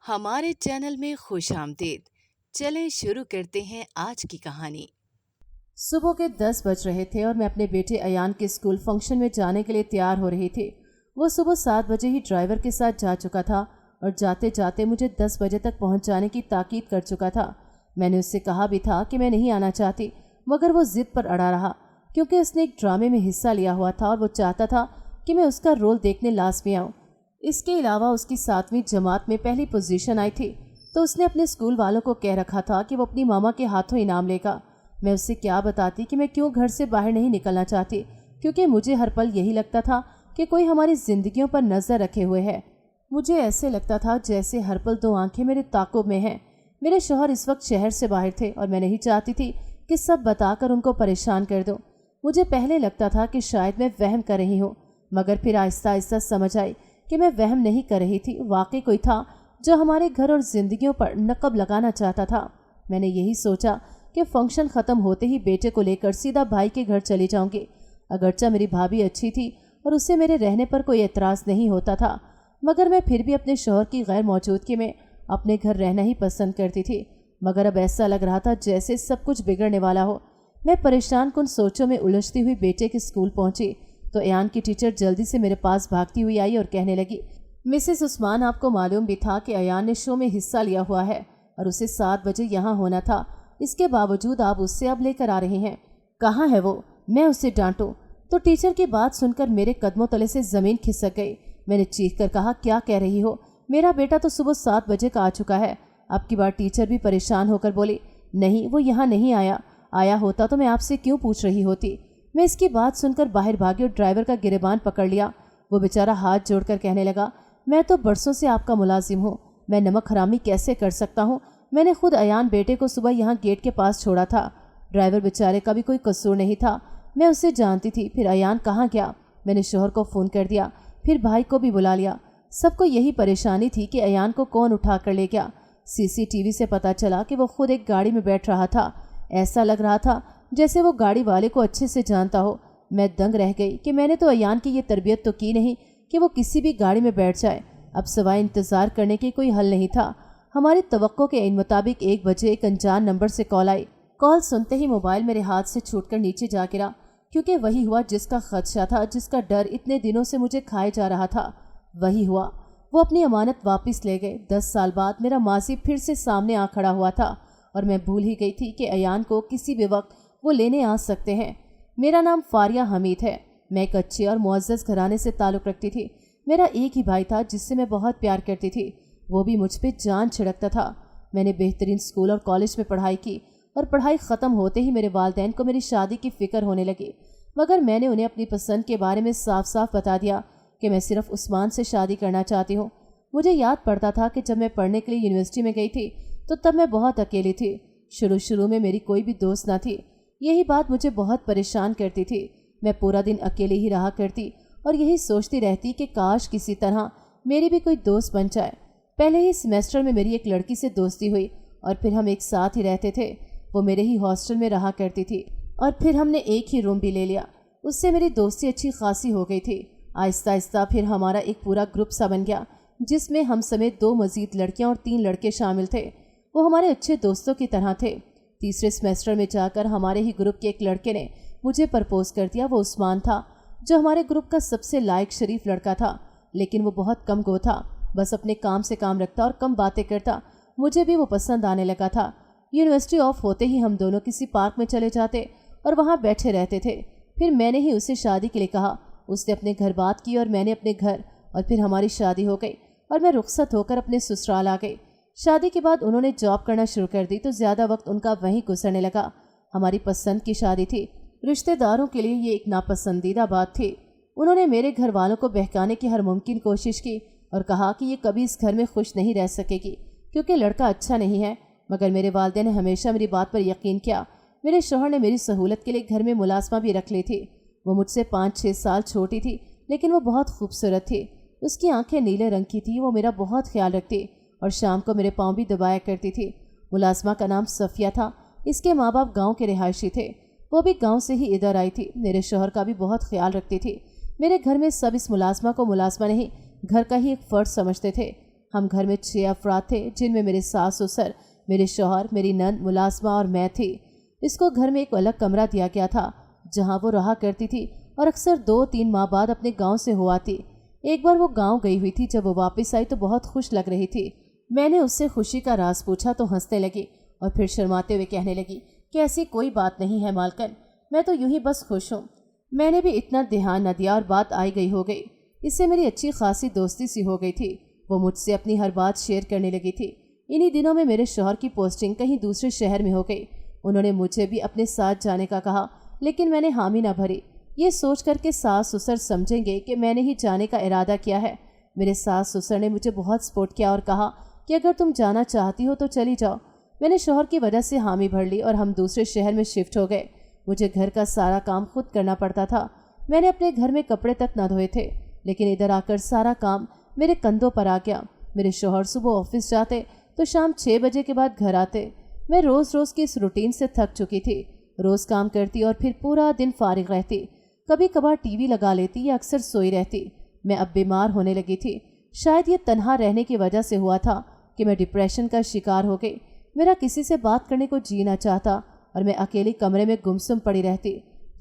हमारे चैनल में खुश आमदीद। चलें शुरू करते हैं आज की कहानी। सुबह के 10 बज रहे थे और मैं अपने बेटे अयान के स्कूल फंक्शन में जाने के लिए तैयार हो रही थी। वो सुबह 7 बजे ही ड्राइवर के साथ जा चुका था और जाते जाते मुझे 10 बजे तक पहुंच जाने की ताकीद कर चुका था। मैंने उससे कहा भी था कि मैं नहीं आना चाहती, मगर वो जिद पर अड़ा रहा क्योंकि उसने एक ड्रामे में हिस्सा लिया हुआ था और वो चाहता था कि मैं उसका रोल देखने लाजमी आऊँ। इसके अलावा उसकी 7वीं जमात में पहली पोजीशन आई थी, तो उसने अपने स्कूल वालों को कह रखा था कि वो अपनी मामा के हाथों इनाम लेगा। मैं उससे क्या बताती कि मैं क्यों घर से बाहर नहीं निकलना चाहती, क्योंकि मुझे हर पल यही लगता था कि कोई हमारी जिंदगियों पर नजर रखे हुए है। मुझे ऐसे लगता था जैसे हर पल 2 आंखें मेरे ताक़ुब में हैं। मेरे शौहर इस वक्त शहर से बाहर थे और मैं नहीं चाहती थी कि सब बताकर उनको परेशान कर दूं। मुझे पहले लगता था कि शायद मैं वहम कर रही हूँ, मगर फिर आहिस्ता आहिस्ता समझ आई कि मैं वहम नहीं कर रही थी। वाकई कोई था जो हमारे घर और जिंदगियों पर नकब लगाना चाहता था। मैंने यही सोचा कि फंक्शन ख़त्म होते ही बेटे को लेकर सीधा भाई के घर चली जाऊंगी। अगरचा मेरी भाभी अच्छी थी और उससे मेरे रहने पर कोई एतराज़ नहीं होता था, मगर मैं फिर भी अपने शौहर की गैर मौजूदगी में अपने घर रहना ही पसंद करती थी। मगर अब ऐसा लग रहा था जैसे सब कुछ बिगड़ने वाला हो। मैं परेशान कुन सोचों में उलझती हुई बेटे के स्कूल पहुंची तो अयान की टीचर जल्दी से मेरे पास भागती हुई आई और कहने लगी, मिसेस उस्मान, आपको मालूम भी था कि अयान ने शो में हिस्सा लिया हुआ है और उसे 7 बजे यहाँ होना था। इसके बावजूद आप उससे अब लेकर आ रहे हैं। कहाँ है वो? मैं उससे डांटूं तो टीचर की बात सुनकर मेरे कदमों तले से ज़मीन खिसक गई। मैंने चीख कर कहा, क्या कह रही हो? मेरा बेटा तो सुबह 7 बजे का आ चुका है। अब की बार टीचर भी परेशान होकर बोली, नहीं, वो यहाँ नहीं आया। आया होता तो मैं आपसे क्यों पूछ रही होती। मैं इसकी बात सुनकर बाहर भागी और ड्राइवर का गिरेबान पकड़ लिया। वो बेचारा हाथ जोड़कर कहने लगा, मैं तो बरसों से आपका मुलाजिम हूँ, मैं नमक हरामी कैसे कर सकता हूँ? मैंने खुद अयान बेटे को सुबह यहाँ गेट के पास छोड़ा था। ड्राइवर बेचारे का भी कोई कसूर नहीं था, मैं उसे जानती थी। फिर अयान कहाँ गया? मैंने शोहर को फ़ोन कर दिया, फिर भाई को भी बुला लिया। सबको यही परेशानी थी कि अयान को कौन उठा कर ले गया। सीसीटीवी से पता चला कि वो खुद एक गाड़ी में बैठ रहा था। ऐसा लग रहा था जैसे वो गाड़ी वाले को अच्छे से जानता हो। मैं दंग रह गई कि मैंने तो अयान की ये तरबियत तो की नहीं कि वो किसी भी गाड़ी में बैठ जाए। अब सिवाय इंतज़ार करने की कोई हल नहीं था। हमारी तवक्को के इन मुताबिक 1 बजे एक अनजान नंबर से कॉल आई। कॉल सुनते ही मोबाइल मेरे हाथ से छूटकर नीचे जा गिरा, क्योंकि वही हुआ जिसका खदशा था, जिसका डर इतने दिनों से मुझे खाए जा रहा था। वही हुआ, वो अपनी अमानत वापस ले गए। 10 साल बाद मेरा माजी फिर से सामने आ खड़ा हुआ था और मैं भूल ही गई थी कि अयान को किसी भी वक्त वो लेने आ सकते हैं। मेरा नाम फारिया हमीद है। मैं एक अच्छे और मुअज़्ज़ज़ घराने से ताल्लुक़ रखती थी। मेरा एक ही भाई था जिससे मैं बहुत प्यार करती थी, वो भी मुझ पे जान छिड़कता था। मैंने बेहतरीन स्कूल और कॉलेज में पढ़ाई की और पढ़ाई ख़त्म होते ही मेरे वालिदैन को मेरी शादी की फ़िक्र होने लगी, मगर मैंने उन्हें अपनी पसंद के बारे में साफ साफ बता दिया कि मैं सिर्फ उस्मान से शादी करना चाहती हूँ। मुझे याद पड़ता था कि जब मैं पढ़ने के लिए यूनिवर्सिटी में गई थी तो तब मैं बहुत अकेली थी। शुरू में मेरी कोई भी दोस्त ना थी। यही बात मुझे बहुत परेशान करती थी। मैं पूरा दिन अकेले ही रहा करती और यही सोचती रहती कि काश किसी तरह मेरी भी कोई दोस्त बन जाए। पहले ही सेमेस्टर में मेरी एक लड़की से दोस्ती हुई और फिर हम एक साथ ही रहते थे। वो मेरे ही हॉस्टल में रहा करती थी और फिर हमने एक ही रूम भी ले लिया। उससे मेरी दोस्ती अच्छी खासी हो गई थी। आहिस्ता आहिस्ता फिर हमारा एक पूरा ग्रुप सा बन गया, जिसमें हम समेत 2 मज़ीद लड़कियां और 3 लड़के शामिल थे। वो हमारे अच्छे दोस्तों की तरह थे। तीसरे सेमेस्टर में जाकर हमारे ही ग्रुप के एक लड़के ने मुझे प्रपोज कर दिया। वो उस्मान था, जो हमारे ग्रुप का सबसे लायक शरीफ लड़का था, लेकिन वो बहुत कम गो था, बस अपने काम से काम रखता और कम बातें करता। मुझे भी वो पसंद आने लगा था। यूनिवर्सिटी ऑफ होते ही हम दोनों किसी पार्क में चले जाते और वहाँ बैठे रहते थे। फिर मैंने ही उसे शादी के लिए कहा। उसने अपने घर बात की और मैंने अपने घर, और फिर हमारी शादी हो गई और मैं रुखसत होकर अपने ससुराल आ गई। शादी के बाद उन्होंने जॉब करना शुरू कर दी तो ज़्यादा वक्त उनका वहीं गुजरने लगा। हमारी पसंद की शादी थी। रिश्तेदारों के लिए ये एक नापसंदीदा बात थी। उन्होंने मेरे घर वालों को बहकाने की हर मुमकिन कोशिश की और कहा कि ये कभी इस घर में खुश नहीं रह सकेगी क्योंकि लड़का अच्छा नहीं है। मगर मेरे वालिदैन ने हमेशा मेरी बात पर यकीन किया। मेरे शौहर ने मेरी सहूलत के लिए घर में मुलाजमा भी रख ली थी। वो मुझसे 5-6 साल छोटी थी, लेकिन वो बहुत खूबसूरत थी। उसकी आंखें नीले रंग की थी। वो मेरा बहुत ख्याल रखती और शाम को मेरे पाँव भी दबाया करती थी। मुलाजमा का नाम सफ़िया था। इसके माँ बाप गाँव के रिहायशी थे। वो भी गाँव से ही इधर आई थी। मेरे शौहर का भी बहुत ख्याल रखती थी। मेरे घर में सब इस मुलाजमा को मुलाजमा नहीं, घर का ही एक फ़र्द समझते थे। हम घर में 6 अफराद थे, जिनमें मेरे सास ससुर, मेरे शौहर, मेरी नंद, मुलाजमा और मैं थी। इसको घर में एक अलग कमरा दिया गया था जहाँ वो रहा करती थी और अक्सर 2-3 माह बाद अपने गांव से हो आती। एक बार वो गांव गई हुई थी। जब वो वापस आई तो बहुत खुश लग रही थी। मैंने उससे खुशी का राज पूछा तो हंसने लगी और फिर शर्माते हुए कहने लगी कि ऐसी कोई बात नहीं है मालकन, मैं तो यूं ही बस खुश हूँ। मैंने भी इतना ध्यान न दिया और बात आई गई हो गई। इससे मेरी अच्छी खासी दोस्ती सी हो गई थी। वो मुझसे अपनी हर बात शेयर करने लगी थी। इन्हीं दिनों में मेरे शौहर की पोस्टिंग कहीं दूसरे शहर में हो गई। उन्होंने मुझे भी अपने साथ जाने का कहा, लेकिन मैंने हामी न भरी, ये सोच कर के सास ससुर समझेंगे कि मैंने ही जाने का इरादा किया है। मेरे सास ससुर ने मुझे बहुत सपोर्ट किया और कहा कि अगर तुम जाना चाहती हो तो चली जाओ। मैंने शौहर की वजह से हामी भर ली और हम दूसरे शहर में शिफ्ट हो गए। मुझे घर का सारा काम खुद करना पड़ता था। मैंने अपने घर में कपड़े तक न धोए थे, लेकिन इधर आकर सारा काम मेरे कंधों पर आ गया। मेरे शौहर सुबह ऑफिस जाते तो शाम 6 बजे के बाद घर आते। मैं रोज़ रोज़ की इस रूटीन से थक चुकी थी। रोज़ काम करती और फिर पूरा दिन फारिग रहती। कभी कभार टीवी लगा लेती या अक्सर सोई रहती। मैं अब बीमार होने लगी थी। शायद ये तन्हा रहने की वजह से हुआ था कि मैं डिप्रेशन का शिकार हो गई। मेरा किसी से बात करने को जी ना चाहता और मैं अकेली कमरे में गुमसुम पड़ी रहती।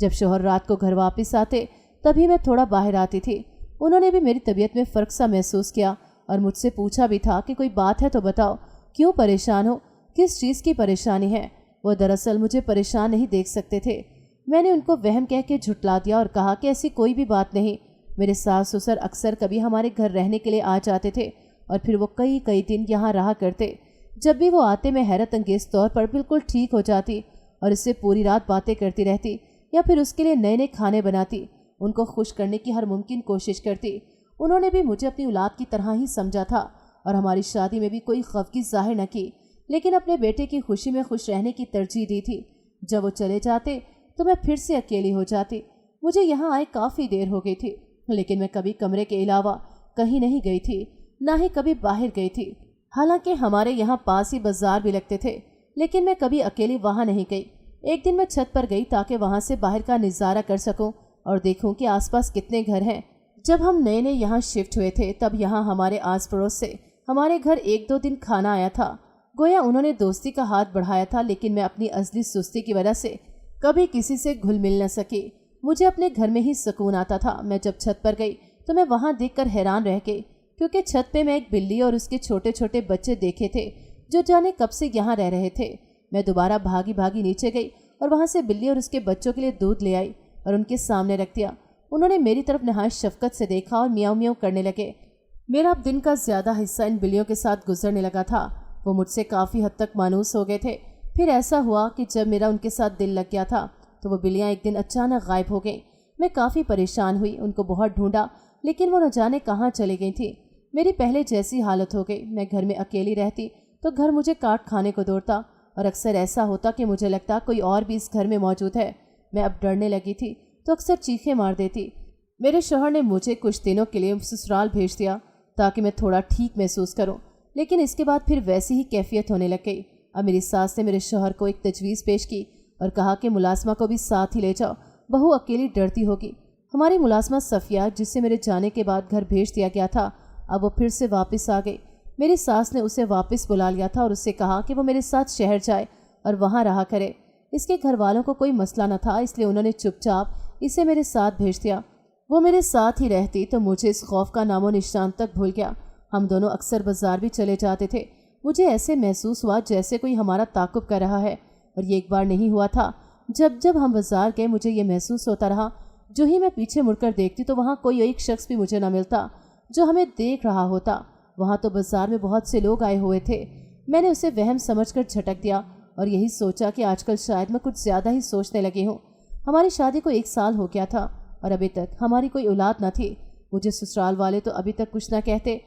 जब शौहर रात को घर वापस आते तभी मैं थोड़ा बाहर आती थी। उन्होंने भी मेरी तबीयत में फ़र्क सा महसूस किया और मुझसे पूछा भी था कि कोई बात है तो बताओ, क्यों परेशान हो, किस चीज़ की परेशानी है। वो दरअसल मुझे परेशान नहीं देख सकते थे। मैंने उनको वहम कह के झुटला दिया और कहा कि ऐसी कोई भी बात नहीं। मेरे सास ससुर अक्सर कभी हमारे घर रहने के लिए आ जाते थे और फिर वो कई कई दिन यहाँ रहा करते। जब भी वो आते मैं हैरत अंगेज तौर पर बिल्कुल ठीक हो जाती और इससे पूरी रात बातें करती रहती या फिर उसके लिए नए नए खाने बनाती। उनको खुश करने की हर मुमकिन कोशिश करती। उन्होंने भी मुझे अपनी औलाद की तरह ही समझा था और हमारी शादी में भी कोई खफगी जाहिर न की, लेकिन अपने बेटे की खुशी में खुश रहने की तरजीह दी थी। जब वो चले जाते तो मैं फिर से अकेली हो जाती। मुझे यहाँ आए काफ़ी देर हो गई थी, लेकिन मैं कभी कमरे के अलावा कहीं नहीं गई थी, ना ही कभी बाहर गई थी। हालांकि हमारे यहाँ पास ही बाजार भी लगते थे, लेकिन मैं कभी अकेली वहाँ नहीं गई। एक दिन मैं छत पर गई ताकि वहाँ से बाहर का नज़ारा कर सकूं और देखूं कि आसपास कितने घर हैं। जब हम नए नए यहाँ शिफ्ट हुए थे तब यहाँ हमारे आस पड़ोस से हमारे घर 1-2 दिन खाना आया था। गोया उन्होंने दोस्ती का हाथ बढ़ाया था, लेकिन मैं अपनी असली सुस्ती की वजह से कभी किसी से घुल मिल न सकी। मुझे अपने घर में ही सुकून आता था। मैं जब छत पर गई तो मैं वहाँ देखकर हैरान रह गई, क्योंकि छत पे मैं एक बिल्ली और उसके छोटे छोटे बच्चे देखे थे जो जाने कब से यहाँ रह रहे थे। मैं दोबारा भागी भागी नीचे गई और वहाँ से बिल्ली और उसके बच्चों के लिए दूध ले आई और उनके सामने रख दिया। उन्होंने मेरी तरफ नहायत शफकत से देखा और मियाँ मियाँ करने लगे। मेरा अब दिन का ज़्यादा हिस्सा इन बिल्लियों के साथ गुजरने लगा था। वो मुझसे काफ़ी हद तक मायूस हो गए थे। फिर ऐसा हुआ कि जब मेरा उनके साथ दिल लग गया था तो वो बिल्लियाँ एक दिन अचानक गायब हो गईं। मैं काफ़ी परेशान हुई, उनको बहुत ढूंढा, लेकिन वो न जाने कहाँ चली गई थी। मेरी पहले जैसी हालत हो गई। मैं घर में अकेली रहती तो घर मुझे काट खाने को दौड़ता और अक्सर ऐसा होता कि मुझे लगता कोई और भी इस घर में मौजूद है। मैं अब डरने लगी थी तो अक्सर चीखें मार देती। मेरे शौहर ने मुझे कुछ दिनों के लिए ससुराल भेज दिया ताकि मैं थोड़ा ठीक महसूस करूं, लेकिन इसके बाद फिर वैसी ही कैफियत होने लग गई। अब मेरी सास ने मेरे शौहर को एक तजवीज़ पेश की और कहा कि मुलाजमा को भी साथ ही ले जाओ, बहू अकेली डरती होगी। हमारी मुलाजमा सफ़िया, जिससे मेरे जाने के बाद घर भेज दिया गया था, अब वो फिर से वापस आ गई। मेरी सास ने उसे वापस बुला लिया था और उससे कहा कि वो मेरे साथ शहर जाए और वहाँ रहा करे। इसके घर वालों को कोई मसला न था, इसलिए उन्होंने चुपचाप इसे मेरे साथ भेज दिया। वो मेरे साथ ही रहती तो मुझे इस खौफ का नामो निशान तक भूल गया। हम दोनों अक्सर बाजार भी चले जाते थे। मुझे ऐसे महसूस हुआ जैसे कोई हमारा ताक़ुब कर रहा है, और ये एक बार नहीं हुआ था। जब जब हम बाजार गए मुझे ये महसूस होता रहा। जो ही मैं पीछे मुड़कर देखती तो वहाँ कोई एक शख्स भी मुझे न मिलता जो हमें देख रहा होता। वहाँ तो बाजार में बहुत से लोग आए हुए थे। मैंने उसे वहम समझकर झटक दिया और यही सोचा कि आजकल शायद मैं कुछ ज़्यादा ही सोचने लगी हूँ। हमारी शादी को 1 साल हो गया था और अभी तक हमारी कोई औलाद न थी। मुझे ससुराल वाले तो अभी तक कुछ न कहते,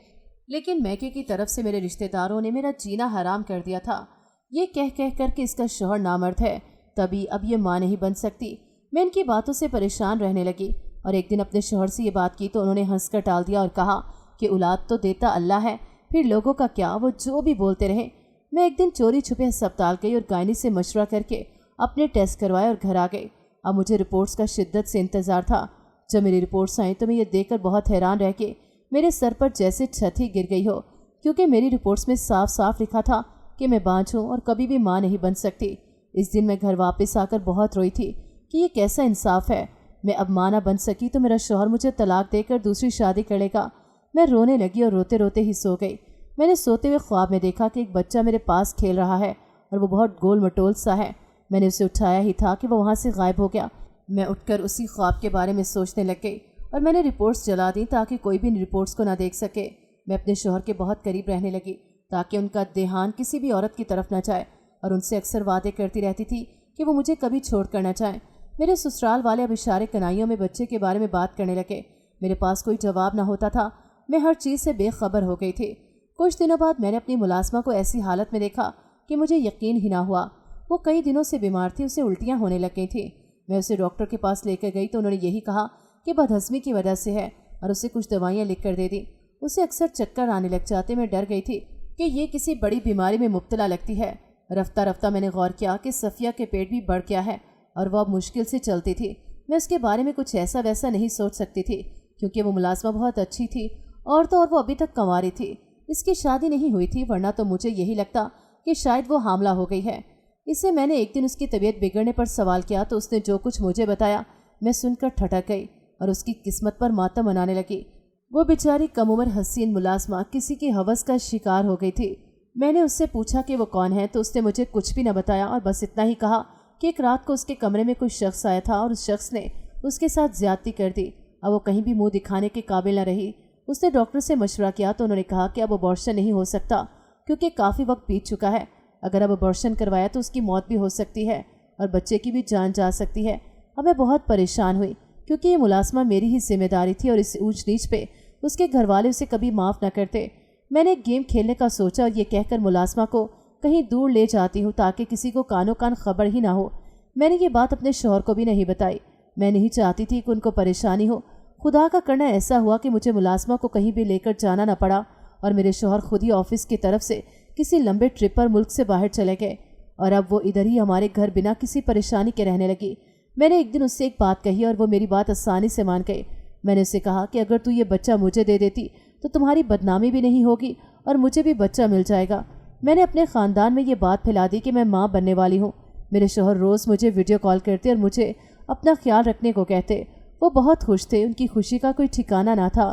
लेकिन मैके की तरफ से मेरे रिश्तेदारों ने मेरा जीना हराम कर दिया था। ये कह कह कर के इसका शौहर नामर्द है, तभी अब ये माँ नहीं बन सकती। मैं इनकी बातों से परेशान रहने लगी और एक दिन अपने शौहर से ये बात की तो उन्होंने हंसकर टाल दिया और कहा कि औलाद तो देता अल्लाह है, फिर लोगों का क्या, वो जो भी बोलते रहे। मैं एक दिन चोरी छुपे अस्पताल गई और गायनी से मशवरा करके अपने टेस्ट करवाए और घर आ गई। अब मुझे रिपोर्ट्स का शिद्दत से इंतज़ार था। जब मेरी रिपोर्ट्स आई तो मैं ये देखकर बहुत हैरान रह के मेरे सर पर जैसे छत ही गिर गई हो, क्योंकि मेरी रिपोर्ट्स में साफ साफ लिखा था कि मैं बांझ हूँ और कभी भी माँ नहीं बन सकती। इस दिन मैं घर वापस आकर बहुत रोई थी कि ये कैसा इंसाफ है। मैं अब माँ ना बन सकी तो मेरा शौहर मुझे तलाक देकर दूसरी शादी कर लेगा। मैं रोने लगी और रोते रोते ही सो गई। मैंने सोते हुए ख्वाब में देखा कि एक बच्चा मेरे पास खेल रहा है और वो बहुत गोल मटोल सा है। मैंने उसे उठाया ही था कि वो वहाँ से गायब हो गया। मैं उठकर उसी ख्वाब के बारे में सोचने लग गई और मैंने रिपोर्ट्स जला दी ताकि कोई भी इन रिपोर्ट्स को ना देख सके। मैं अपने शौहर के बहुत करीब रहने लगी ताकि उनका ध्यान किसी भी औरत की तरफ न जाए और उनसे अक्सर वादे करती रहती थी कि वो मुझे कभी छोड़ कर न जाएं। मेरे ससुराल वाले अब इशारे कनाइयों में बच्चे के बारे में बात करने लगे। मेरे पास कोई जवाब ना होता था। मैं हर चीज़ से बेखबर हो गई थी। कुछ दिनों बाद मैंने अपनी मुलाजमा को ऐसी हालत में देखा कि मुझे यकीन ही ना हुआ। वो कई दिनों से बीमार थी, उसे उल्टियाँ होने लग गई थी। मैं उसे डॉक्टर के पास लेकर गई तो उन्होंने यही कहा कि बदहज़मी की वजह से है और उसे कुछ दवाइयाँ लिख कर दे दी। उसे अक्सर चक्कर आने लग जाते। मैं डर गई थी कि ये किसी बड़ी बीमारी में मुब्तला लगती है। रफ्ता रफ्ता मैंने गौर किया कि सफ़िया के पेट भी बढ़ गया है और वह अब मुश्किल से चलती थी। मैं उसके बारे में कुछ ऐसा वैसा नहीं सोच सकती थी क्योंकि वो मुलाजमा बहुत अच्छी थी और तो और वो अभी तक कंवारी थी। इसकी शादी नहीं हुई थी, वरना तो मुझे यही लगता कि शायद वो हामला हो गई है। इससे मैंने एक दिन उसकी तबीयत बिगड़ने पर सवाल किया तो उसने जो कुछ मुझे बताया मैं सुनकर ठटक गई और उसकी किस्मत पर मातम मनाने लगी। वो बेचारी कम उम्र हसीन मुलाजमा किसी की हवस का शिकार हो गई थी। मैंने उससे पूछा कि वो कौन है तो उसने मुझे कुछ भी न बताया और बस इतना ही कहा कि एक रात को उसके कमरे में कोई शख्स आया था और उस शख्स ने उसके साथ ज्यादती कर दी। अब वो कहीं भी मुंह दिखाने के काबिल न रही। उसने डॉक्टर से मशवरा किया तो उन्होंने कहा कि अब अबॉर्शन नहीं हो सकता क्योंकि काफ़ी वक्त बीत चुका है। अगर अब अबॉर्शन करवाया तो उसकी मौत भी हो सकती है और बच्चे की भी जान जा सकती है। अब मैं बहुत परेशान हुई क्योंकि ये मुलाजमा मेरी ही जिम्मेदारी थी और इस ऊंच नीच पे उसके घर वाले उसे कभी माफ़ न करते। मैंने एक गेम खेलने का सोचा और ये कहकर मुलाजमा को कहीं दूर ले जाती हूँ ताकि किसी को कानो कान खबर ही ना हो। मैंने ये बात अपने शौहर को भी नहीं बताई। मैं नहीं चाहती थी कि उनको परेशानी हो। खुदा का करना ऐसा हुआ कि मुझे मुलाजमा को कहीं भी लेकर जाना न पड़ा और मेरे शौहर खुद ही ऑफिस की तरफ से किसी लंबे ट्रिप पर मुल्क से बाहर चले गए और अब वो इधर ही हमारे घर बिना किसी परेशानी के रहने लगी। मैंने एक दिन उससे एक बात कही और वो मेरी बात आसानी से मान गई। मैंने उससे कहा कि अगर तू ये बच्चा मुझे दे देती तो तुम्हारी बदनामी भी नहीं होगी और मुझे भी बच्चा मिल जाएगा। मैंने अपने ख़ानदान में ये बात फैला दी कि मैं माँ बनने वाली हूँ। मेरे शौहर रोज़ मुझे वीडियो कॉल करते और मुझे अपना ख्याल रखने को कहते। वो बहुत खुश थे, उनकी खुशी का कोई ठिकाना ना था।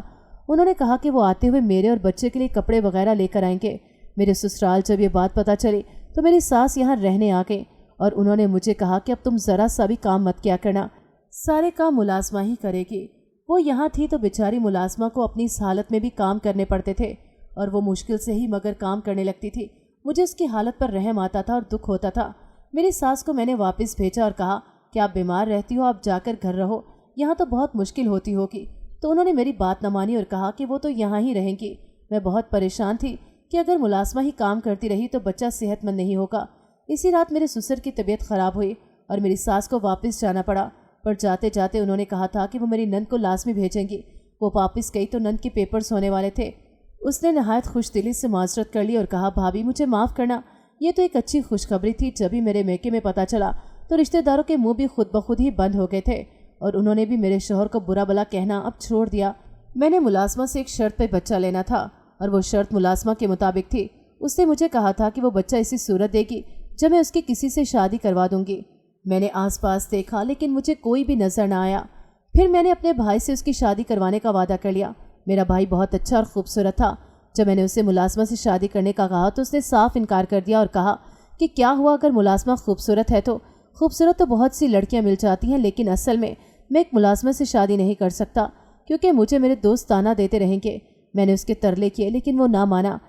उन्होंने कहा कि वो आते हुए मेरे और बच्चे के लिए कपड़े वगैरह लेकर आएंगे। मेरे ससुराल जब ये बात पता चली तो मेरी सास यहाँ रहने आ गई और उन्होंने मुझे कहा कि अब तुम ज़रा सा भी काम मत किया करना, सारे काम मुलाजमा ही करेगी। वो यहाँ थी तो बेचारी मुलाजमा को अपनी इस हालत में भी काम करने पड़ते थे और वो मुश्किल से ही मगर काम करने लगती थी। मुझे उसकी हालत पर रहम आता था और दुख होता था। मेरी सास को मैंने वापस भेजा और कहा कि आप बीमार रहती हो, आप जाकर घर रहो, यहाँ तो बहुत मुश्किल होती होगी। तो उन्होंने मेरी बात न मानी और कहा कि वो तो यहाँ ही रहेंगी। मैं बहुत परेशान थी कि अगर मुलाजमा ही काम करती रही तो बच्चा सेहतमंद नहीं होगा। इसी रात मेरे ससुर की तबीयत ख़राब हुई और मेरी सास को वापस जाना पड़ा, पर जाते जाते उन्होंने कहा था कि वो मेरी नंद को लाजमी भेजेंगी। वो वापस गई तो नंद के पेपर्स होने वाले थे। उसने नहायत खुश दिली से माजरत कर ली और कहा, भाभी मुझे माफ़ करना, ये तो एक अच्छी खुशखबरी थी। जब भी मेरे मैके में पता चला तो रिश्तेदारों के मुंह भी खुद ब खुद ही बंद हो गए थे और उन्होंने भी मेरे शौहर को बुरा भला कहना अब छोड़ दिया। मैंने मुलाजमा से एक शर्त पे बच्चा लेना था और वो शर्त मुलाजमा के मुताबिक थी। उसने मुझे कहा था कि वो बच्चा इसी सूरत देगी जब मैं उसकी किसी से शादी करवा दूंगी। मैंने आसपास देखा लेकिन मुझे कोई भी नजर न आया। फिर मैंने अपने भाई से उसकी शादी करवाने का वादा कर लिया। मेरा भाई बहुत अच्छा और खूबसूरत था। जब मैंने उसे मुलाजमा से शादी करने का कहा तो उसने साफ इनकार कर दिया और कहा कि क्या हुआ अगर मुलाजमा खूबसूरत है तो? खूबसूरत तो बहुत सी लड़कियां मिल जाती हैं, लेकिन असल में मैं एक मुलाजमा से शादी नहीं कर सकता क्योंकि मुझे मेरे दोस्त ताना देते रहेंगे। मैंने उसके तरले किए लेकिन वो ना माना।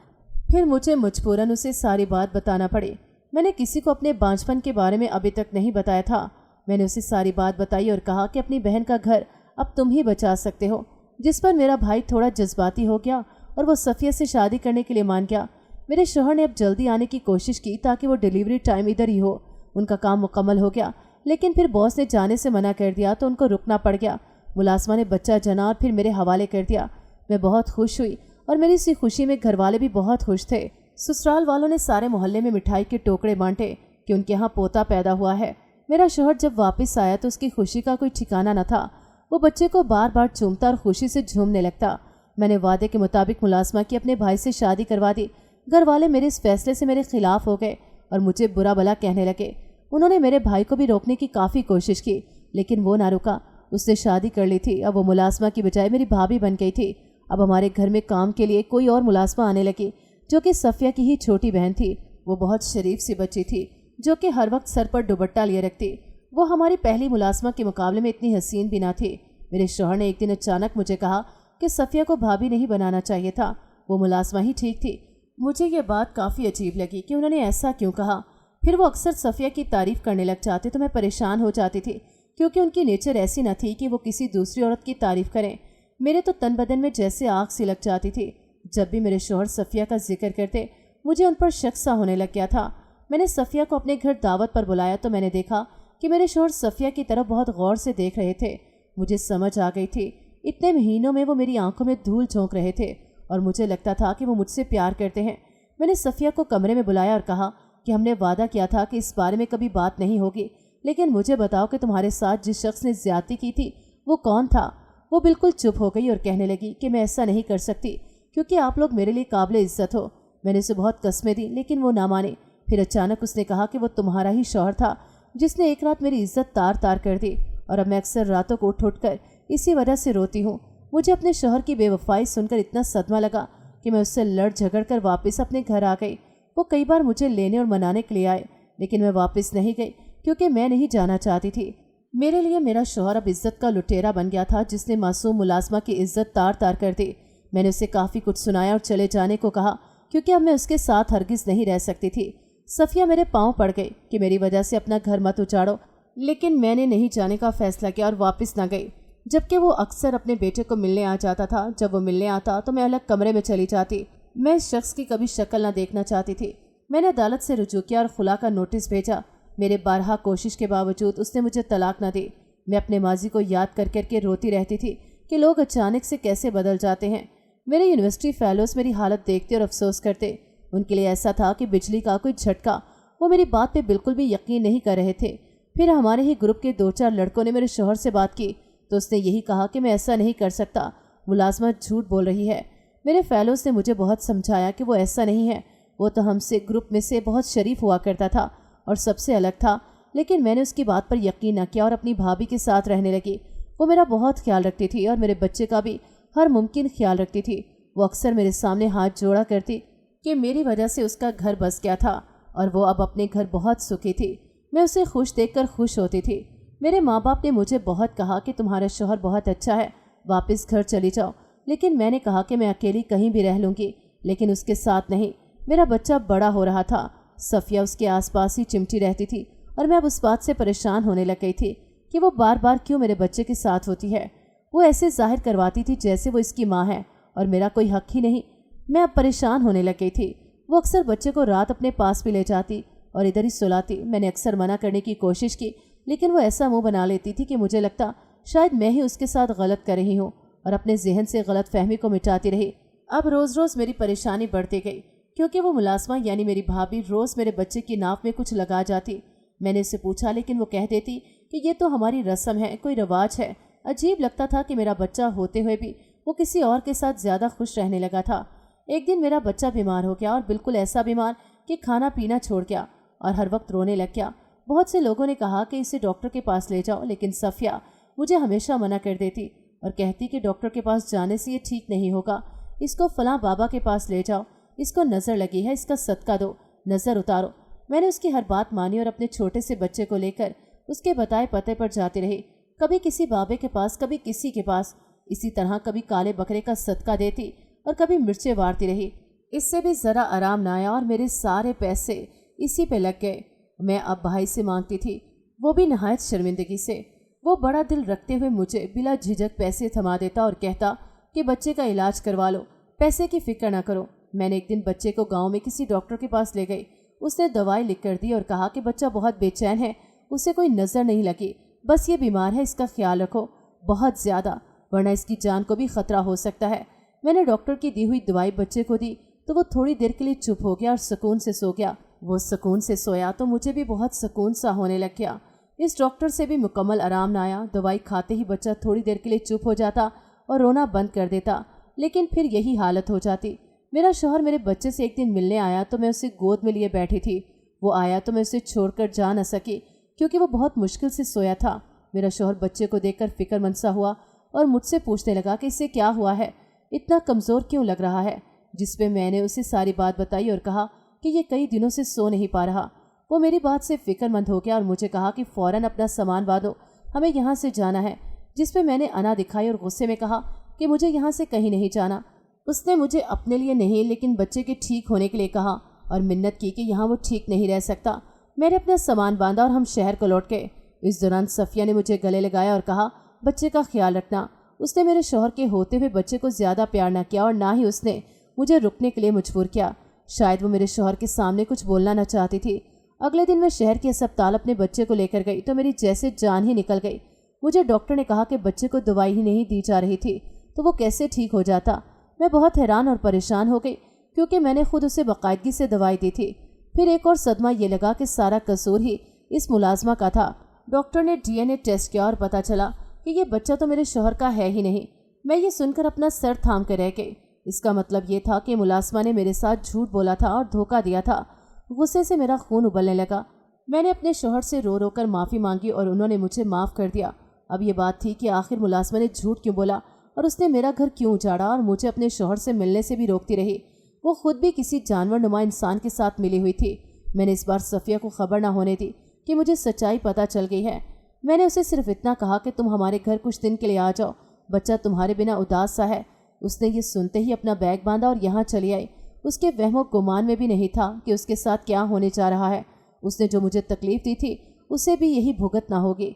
फिर मुझे मजबूरन उसे सारी बात बताना पड़ी। मैंने किसी को अपने बांझपन के बारे में अभी तक नहीं बताया था। मैंने उसे सारी बात बताई और कहा कि अपनी बहन का घर अब तुम ही बचा सकते हो, जिस पर मेरा भाई थोड़ा जज्बाती हो गया और वो सफ़िया से शादी करने के लिए मान गया। मेरे शौहर ने अब जल्दी आने की कोशिश की ताकि वो डिलीवरी टाइम इधर ही हो। उनका काम मुकम्मल हो गया, लेकिन फिर बॉस ने जाने से मना कर दिया तो उनको रुकना पड़ गया। मुलाजमा ने बच्चा जना और फिर मेरे हवाले कर दिया। मैं बहुत खुश हुई और मेरी इसी खुशी में घर वाले भी बहुत खुश थे। ससुराल वालों ने सारे मोहल्ले में मिठाई के टोकरे बांटे कि उनके यहाँ पोता पैदा हुआ है। मेरा शौहर जब वापस आया तो उसकी खुशी का कोई ठिकाना न था। वो बच्चे को बार बार चूमता और खुशी से झूमने लगता। میں نے وعدے کے مطابق ملازمہ کی اپنے بھائی سے شادی کروا دی۔ گھر والے میرے اس فیصلے سے میرے خلاف ہو گئے اور مجھے برا بھلا کہنے لگے۔ انہوں نے میرے بھائی کو بھی روکنے کی کافی کوشش کی، لیکن وہ نہ رکا۔ اس نے شادی کر لی تھی، اب وہ ملازمہ کی بجائے میری بھابھی بن گئی تھی۔ اب ہمارے گھر میں کام کے لیے کوئی اور ملازمہ آنے لگی، جو کہ صفیہ کی ہی چھوٹی بہن تھی۔ وہ بہت شریف سی بچی تھی، جو کہ ہر وقت سر پر دوپٹہ لیے رکھتی۔ وہ ہماری پہلی ملازمہ کے مقابلے میں اتنی حسین بھی نہ تھی۔ میرے شوہر نے ایک دن اچانک مجھے کہا کہ صفیہ کو بھابھی نہیں بنانا چاہیے تھا، وہ ملازمہ ہی ٹھیک تھی۔ مجھے یہ بات کافی عجیب لگی کہ انہوں نے ایسا کیوں کہا۔ پھر وہ اکثر صفیہ کی تعریف کرنے لگ جاتے تو میں پریشان ہو جاتی تھی، کیونکہ ان کی نیچر ایسی نہ تھی کہ وہ کسی دوسری عورت کی تعریف کریں۔ میرے تو تن بدن میں جیسے آگ سی لگ جاتی تھی۔ جب بھی میرے شوہر صفیہ کا ذکر کرتے، مجھے ان پر شک سا ہونے لگ گیا تھا۔ میں نے صفیہ کو اپنے گھر دعوت پر بلایا تو میں نے دیکھا کہ میرے شوہر صفیہ کی طرف بہت غور سے دیکھ رہے تھے۔ مجھے سمجھ آ گئی تھی، اتنے مہینوں میں وہ میری آنکھوں میں دھول جھونک رہے تھے اور مجھے لگتا تھا کہ وہ مجھ سے پیار کرتے ہیں۔ میں نے صفیہ کو کمرے میں بلایا اور کہا کہ ہم نے وعدہ کیا تھا کہ اس بارے میں کبھی بات نہیں ہوگی، لیکن مجھے بتاؤ کہ تمہارے ساتھ جس شخص نے زیادتی کی تھی وہ کون تھا؟ وہ بالکل چپ ہو گئی اور کہنے لگی کہ میں ایسا نہیں کر سکتی، کیونکہ آپ لوگ میرے لیے قابل عزت ہو۔ میں نے اسے بہت قسمیں دی، لیکن وہ نہ مانے۔ پھر اچانک اس نے کہا کہ وہ تمہارا ہی شوہر تھا، جس نے ایک رات میری عزت تار تار کر دی، اور اب میں اکثر راتوں کو اٹھ کر اسی وجہ سے روتی ہوں۔ مجھے اپنے شوہر کی بے وفائی سن کر اتنا صدمہ لگا کہ میں اس سے لڑ جھگڑ کر واپس اپنے گھر آ گئی۔ وہ کئی بار مجھے لینے اور منانے کے لیے آئے، لیکن میں واپس نہیں گئی کیونکہ میں نہیں جانا چاہتی تھی۔ میرے لیے میرا شوہر اب عزت کا لٹیرا بن گیا تھا، جس نے معصوم ملازمہ کی عزت تار تار کر دی۔ میں نے اسے کافی کچھ سنایا اور چلے جانے کو کہا، کیونکہ اب میں اس کے ساتھ ہرگز نہیں رہ سکتی تھی۔ صفیہ میرے پاؤں پڑ گئی کہ میری وجہ سے اپنا گھر مت اجاڑو، لیکن میں نے نہیں جانے کا فیصلہ کیا اور واپس نہ گئی، جبکہ وہ اکثر اپنے بیٹے کو ملنے آ جاتا تھا۔ جب وہ ملنے آتا تو میں الگ کمرے میں چلی جاتی۔ میں اس شخص کی کبھی شکل نہ دیکھنا چاہتی تھی۔ میں نے عدالت سے رجوع کیا اور خلا کا نوٹس بھیجا۔ میرے بارہا کوشش کے باوجود اس نے مجھے طلاق نہ دی۔ میں اپنے ماضی کو یاد کر کر کے روتی رہتی تھی کہ لوگ اچانک سے کیسے بدل جاتے ہیں۔ میرے یونیورسٹی فیلوز میری حالت دیکھتے اور افسوس کرتے۔ ان کے لیے ایسا تھا کہ بجلی کا کوئی جھٹکا۔ وہ میری بات پہ بالکل بھی یقین نہیں کر رہے تھے۔ پھر ہمارے ہی گروپ کے 2-4 لڑکوں نے میرے شوہر سے بات کی تو اس نے یہی کہا کہ میں ایسا نہیں کر سکتا، ملازمت جھوٹ بول رہی ہے۔ میرے فیلوز نے مجھے بہت سمجھایا کہ وہ ایسا نہیں ہے، وہ تو ہم سے گروپ میں سے بہت شریف ہوا کرتا تھا اور سب سے الگ تھا، لیکن میں نے اس کی بات پر یقین نہ کیا اور اپنی بھابھی کے ساتھ رہنے لگی۔ وہ میرا بہت خیال رکھتی تھی اور میرے بچے کا بھی ہر ممکن خیال رکھتی تھی۔ وہ اکثر میرے سامنے ہاتھ جوڑا کرتی کہ میری وجہ سے اس کا گھر بس گیا تھا اور وہ اب اپنے گھر بہت سکھی تھی۔ میں اسے خوش دیکھ کر خوش ہوتی تھی۔ میرے ماں باپ نے مجھے بہت کہا کہ تمہارا شوہر بہت اچھا ہے، واپس گھر چلی جاؤ، لیکن میں نے کہا کہ میں اکیلی کہیں بھی رہ لوں گی، لیکن اس کے ساتھ نہیں۔ میرا بچہ بڑا ہو رہا تھا، صفیہ اس کے آس پاس ہی چمٹی رہتی تھی اور میں اب اس بات سے پریشان ہونے لگ گئی تھی کہ وہ بار بار کیوں میرے بچے کے ساتھ ہوتی ہے۔ وہ ایسے ظاہر کرواتی تھی جیسے وہ اس کی ماں ہے اور میرا کوئی حق ہی نہیں۔ میں اب پریشان ہونے لگ گئی تھی۔ وہ اکثر بچے کو رات اپنے پاس بھی لے جاتی اور ادھر ہی سلاتی۔ میں نے اکثر منع کرنے کی کوشش کی، لیکن وہ ایسا منہ بنا لیتی تھی کہ مجھے لگتا شاید میں ہی اس کے ساتھ غلط کر رہی ہوں اور اپنے ذہن سے غلط فہمی کو مٹاتی رہی۔ اب روز روز میری پریشانی بڑھتی گئی کیونکہ وہ ملازمہ یعنی میری بھابھی روز میرے بچے کی ناک میں کچھ لگا جاتی۔ میں نے اسے پوچھا، لیکن وہ کہہ دیتی کہ یہ تو ہماری رسم ہے، کوئی رواج ہے۔ عجیب لگتا تھا کہ میرا بچہ ہوتے ہوئے بھی وہ کسی اور کے ساتھ زیادہ خوش رہنے لگا تھا۔ ایک دن میرا بچہ بیمار ہو گیا اور بالکل ایسا بیمار کہ کھانا پینا چھوڑ گیا اور ہر وقت رونے لگ گیا۔ بہت سے لوگوں نے کہا کہ اسے ڈاکٹر کے پاس لے جاؤ، لیکن صفیہ مجھے ہمیشہ منع کر دیتی اور کہتی کہ ڈاکٹر کے پاس جانے سے یہ ٹھیک نہیں ہوگا، اس کو فلاں بابا کے پاس لے جاؤ، اس کو نظر لگی ہے، اس کا صدقہ دو، نظر اتارو۔ میں نے اس کی ہر بات مانی اور اپنے چھوٹے سے بچے کو لے کر اس کے بتائے پتے پر جاتی رہی، کبھی کسی بابے کے پاس، کبھی کسی کے پاس۔ اسی طرح کبھی کالے بکرے کا صدقہ دیتی اور کبھی مرچیں وارتی رہی۔ اس سے بھی ذرا آرام نہ آیا اور میرے سارے پیسے اسی پہ لگ گئے۔ میں اب بھائی سے مانگتی تھی، وہ بھی نہایت شرمندگی سے۔ وہ بڑا دل رکھتے ہوئے مجھے بلا جھجک پیسے تھما دیتا اور کہتا کہ بچے کا علاج کروا لو، پیسے کی فکر نہ کرو۔ میں نے ایک دن بچے کو گاؤں میں کسی ڈاکٹر کے پاس لے گئی۔ اس نے دوائی لکھ کر دی اور کہا کہ بچہ بہت بے چین ہے، اسے کوئی نظر نہیں لگی، بس یہ بیمار ہے، اس کا خیال رکھو بہت زیادہ، ورنہ اس کی جان کو بھی خطرہ ہو سکتا ہے۔ میں نے ڈاکٹر کی دی ہوئی دوائی بچے کو دی تو وہ تھوڑی دیر کے لیے چپ ہو گیا اور سکون سے سو گیا۔ وہ سکون سے سویا تو مجھے بھی بہت سکون سا ہونے لگ گیا۔ اس ڈاکٹر سے بھی مکمل آرام نہ آیا۔ دوائی کھاتے ہی بچہ تھوڑی دیر کے لیے چپ ہو جاتا اور رونا بند کر دیتا۔ लेकिन फिर यही हालत हो जाती। मेरा शौहर मेरे बच्चे से एक दिन मिलने आया तो मैं उसे गोद में लिए बैठी थी। वो आया तो मैं उसे छोड़कर जा न सकी क्योंकि वो बहुत मुश्किल से सोया था। मेरा शौहर बच्चे को देखकर फिक्रमंद सा हुआ और मुझसे पूछने लगा कि इसे क्या हुआ है, इतना कमज़ोर क्यों लग रहा है। जिस पे मैंने उसे सारी बात बताई और कहा कि ये कई दिनों से सो नहीं पा रहा। वो मेरी बात से फिक्रमंद हो गया और मुझे कहा कि फ़ौरन अपना सामान बांधो, हमें यहाँ से जाना है। जिस पे मैंने अना दिखाई और गुस्से में कहा कि मुझे यहाँ से कहीं नहीं जाना। उसने मुझे अपने लिए नहीं लेकिन बच्चे के ठीक होने के लिए कहा और मिन्नत की कि यहाँ वो ठीक नहीं रह सकता। मैंने अपना सामान बांधा और हम शहर को लौट गए। इस दौरान सफिया ने मुझे गले लगाया और कहा, बच्चे का ख्याल रखना। उसने मेरे शौहर के होते हुए बच्चे को ज़्यादा प्यार न किया और ना ही उसने मुझे रुकने के लिए मजबूर किया। शायद वो मेरे शौहर के सामने कुछ बोलना न चाहती थी। अगले दिन मैं शहर के अस्पताल अपने बच्चे को लेकर गई तो मेरी जैसे जान ही निकल गई। मुझे डॉक्टर ने कहा कि बच्चे को दवाई ही नहीं दी जा रही थी तो वो कैसे ठीक हो जाता। मैं बहुत हैरान और परेशान हो गई क्योंकि मैंने खुद उसे बाकायदगी से दवाई दी थी। फिर एक और सदमा ये लगा कि सारा कसूर ही इस मुलाजमा का था। डॉक्टर ने DNA टेस्ट किया और पता चला कि ये बच्चा तो मेरे शौहर का है ही नहीं। मैं ये सुनकर अपना सर थाम कर रह गई। इसका मतलब ये था कि मुलाजमा ने मेरे साथ झूठ बोला था और धोखा दिया था। गुस्से से मेरा खून उबलने लगा। मैंने अपने शौहर से रो रो कर माफ़ी मांगी और उन्होंने मुझे माफ़ कर दिया। अब ये बात थी कि आखिर मुलाजमा ने झूठ क्यों बोला और उसने मेरा घर क्यों उजाड़ा और मुझे अपने शौहर से मिलने से भी रोकती रही। वो खुद भी किसी जानवर नुमा इंसान के साथ मिली हुई थी। मैंने इस बार सफिया को खबर ना होने दी कि मुझे सच्चाई पता चल गई है। मैंने उसे सिर्फ इतना कहा कि तुम हमारे घर कुछ दिन के लिए आ जाओ, बच्चा तुम्हारे बिना उदास सा है। उसने ये सुनते ही अपना बैग बांधा और यहाँ चली आई। उसके वहमो गुमान में भी नहीं था कि उसके साथ क्या होने जा रहा है। उसने जो मुझे तकलीफ दी थी उसे भी यही भुगतना होगी।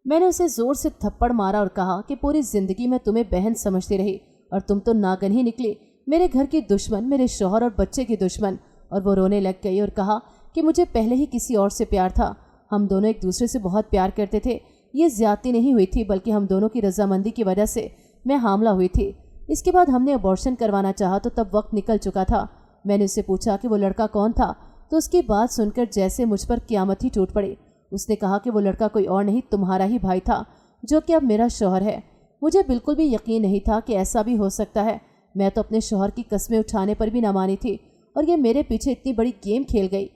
मैंने उसे ज़ोर से थप्पड़ मारा और कहा कि पूरी ज़िंदगी मैं तुम्हें बहन समझती रही और तुम तो नागन ही निकली, मेरे घर की दुश्मन, मेरे शौहर और बच्चे की दुश्मन। और वो रोने लग गई और कहा कि मुझे पहले ही किसी और से प्यार था। हम दोनों एक दूसरे से बहुत प्यार करते थे। ये ज़्यादती नहीं हुई थी बल्कि हम दोनों की रजामंदी की वजह से मैं हामला हुई थी। इसके बाद हमने अबॉर्शन करवाना चाहा तो तब वक्त निकल चुका था। मैंने उससे पूछा कि वो लड़का कौन था तो उसकी बात सुनकर जैसे मुझ पर क़यामत ही टूट पड़ी। उसने कहा कि वो लड़का कोई और नहीं, तुम्हारा ही भाई था जो कि अब मेरा शौहर है। मुझे बिल्कुल भी यकीन नहीं था कि ऐसा भी हो सकता है। मैं तो अपने शौहर की कस्में उठाने पर भी ना मानी थी और ये मेरे पीछे इतनी बड़ी गेम खेल गई।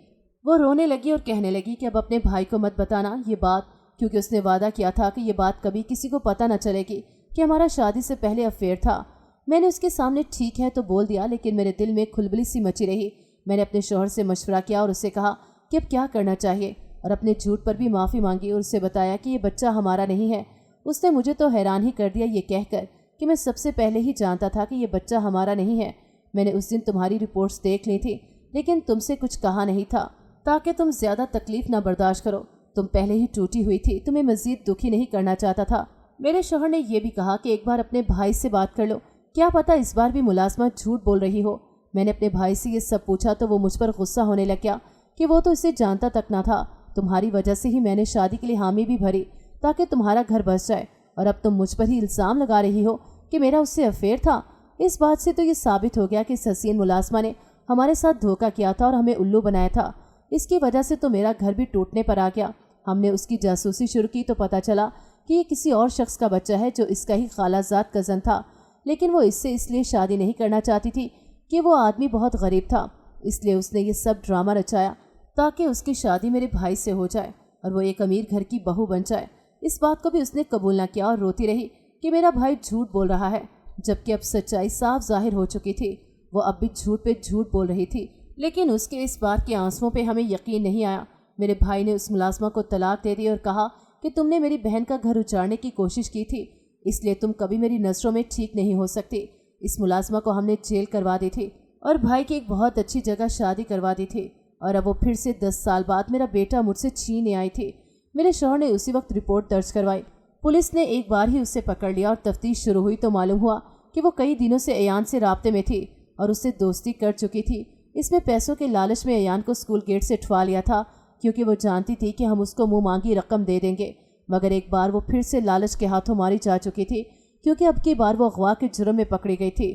वो रोने लगी और कहने लगी कि अब अपने भाई को मत बताना ये बात, क्योंकि उसने वादा किया था कि ये बात कभी किसी को पता न चलेगी कि हमारा शादी से पहले अफेयर था। मैंने उसके सामने ठीक है तो बोल दिया, लेकिन मेरे दिल में खुलबली सी मची रही। मैंने अपने शौहर से मशवरा किया और उससे कहा कि अब क्या करना चाहिए और अपने झूठ पर भी माफ़ी मांगी और उससे बताया कि ये बच्चा हमारा नहीं है। उसने मुझे तो हैरान ही कर दिया ये कहकर कि मैं सबसे पहले ही जानता था कि ये बच्चा हमारा नहीं है। मैंने उस दिन तुम्हारी रिपोर्ट्स देख ली थी लेकिन तुमसे कुछ कहा नहीं था ताकि तुम ज़्यादा तकलीफ़ ना बर्दाश्त करो। तुम पहले ही टूटी हुई थी, तुम्हें मज़ीद दुखी नहीं करना चाहता था। मेरे शौहर ने यह भी कहा कि एक बार अपने भाई से बात कर लो, क्या पता इस बार भी मुलाजमा झूठ बोल रही हो। मैंने अपने भाई से ये सब पूछा तो वो मुझ पर गुस्सा होने लग गया कि वो तो इसे जानता तक ना था। तुम्हारी वजह से ही मैंने शादी के लिए हामी भी भरी ताकि तुम्हारा घर बस जाए और अब तुम मुझ पर ही इल्ज़ाम लगा रही हो कि मेरा उससे अफेयर था। इस बात से तो ये साबित हो गया कि इस हसीन मुलाजमा ने हमारे साथ धोखा किया था और हमें उल्लू बनाया था। इसकी वजह से तो मेरा घर भी टूटने पर आ गया। हमने उसकी जासूसी शुरू की तो पता चला कि ये किसी और शख्स का बच्चा है जो इसका ही खालाजाद कज़न था, लेकिन वो इससे इसलिए शादी नहीं करना चाहती थी कि वो आदमी बहुत गरीब था। इसलिए उसने ये सब ड्रामा रचाया ताकि उसकी शादी मेरे भाई से हो जाए और वो एक अमीर घर की बहू बन जाए। इस बात को भी उसने कबूल न किया और रोती रही कि मेरा भाई झूठ बोल रहा है, जबकि अब सच्चाई साफ जाहिर हो चुकी थी। वो अब भी झूठ पे झूठ बोल रही थी, लेकिन उसके इस बात के आंसुओं पे हमें यकीन नहीं आया। मेरे भाई ने उस मुलाजमा को तलाक दे दी और कहा कि तुमने मेरी बहन का घर उजाड़ने की कोशिश की थी, इसलिए तुम कभी मेरी नज़रों में ठीक नहीं हो सकती। इस मुलाजमा को हमने जेल करवा दी थी और भाई की एक बहुत अच्छी जगह शादी करवा दी थी और अब वो फिर से 10 साल बाद मेरा बेटा मुझसे छीनने आई थी। मेरे शौहर ने उसी वक्त रिपोर्ट दर्ज करवाई। पुलिस ने एक बार ही उसे पकड़ लिया और तफ्तीश शुरू हुई तो मालूम हुआ कि वो कई दिनों से अयान से राब्ते में थी और उससे दोस्ती कर चुकी थी। इसमें पैसों के लालच में अयान को स्कूल गेट से उठवा लिया था, क्योंकि वो जानती थी कि हम उसको मुँह मांगी रकम दे देंगे। मगर एक बार वो फिर से लालच के हाथों मारी जा चुकी थी, क्योंकि अब की बार वो अगवा के जुर्म में पकड़ी गई थी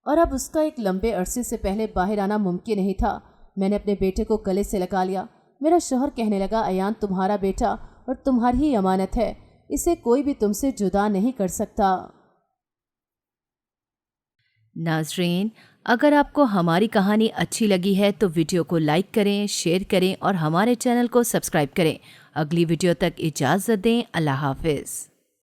और अब उसका एक लंबे अरसे से पहले बाहर आना मुमकिन नहीं था। मैंने अपने बेटे को गले से लगा लिया। मेरा शौहर कहने लगा, अयान तुम्हारा बेटा और तुम्हारी ही अमानत है, इसे कोई भी तुमसे जुदा नहीं कर सकता। नाज़रीन, अगर आपको हमारी कहानी अच्छी लगी है तो वीडियो को लाइक करें, शेयर करें और हमारे चैनल को सब्सक्राइब करें। अगली वीडियो तक इजाज़त दें। अल्लाह हाफ़िज़।